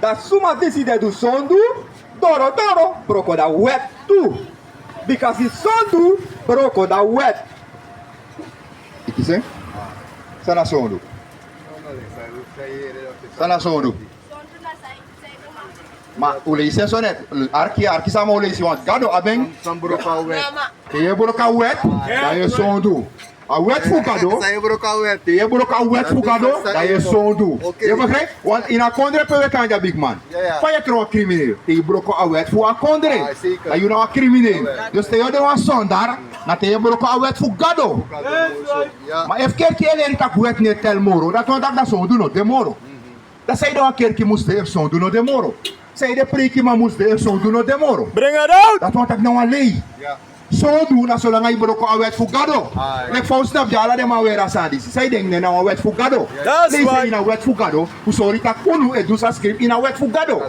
Dat suma decide do Sondoe, doro, broko da wet too. Because the Sondoe, broko da wet. Ik zeg? Sana Sondoe. Sana Sondoe. Maar hoe lees je zo net? Arki samen hoe lees je? Want Gado abeng. San broka wet. Je broka wet. Dat je Sondoe. A wet voor Gado. San broka wet. Je broka wet voor Gado. Dat je Sondoe. Je begrijpt? Want in een kondre per week aan je big man. Van je trouw crimineel. Je broka a wet voor een kondre. Dat je nou een crimineel. Dus te je de een zondaar. Dat je broka a wet voor Gado. Maar even kijken je dat wet niet tel moro. Dat want dat Sondoe no de moro. Dat zei dan een keer moest de Sondoe no de moro. Zei de preekie maar moest de Sondoe no de moro. Bring it out! Dat want ik nou alleen. Sondoe na zolang je broko a wet voor Gado. Like voor snap je alle de maar weer als aan zij denken nou een wet voor Gado. That's Lees why. in een wet voor Gado. Hoe sorry dat unu het dus als script in een wet voor Gado.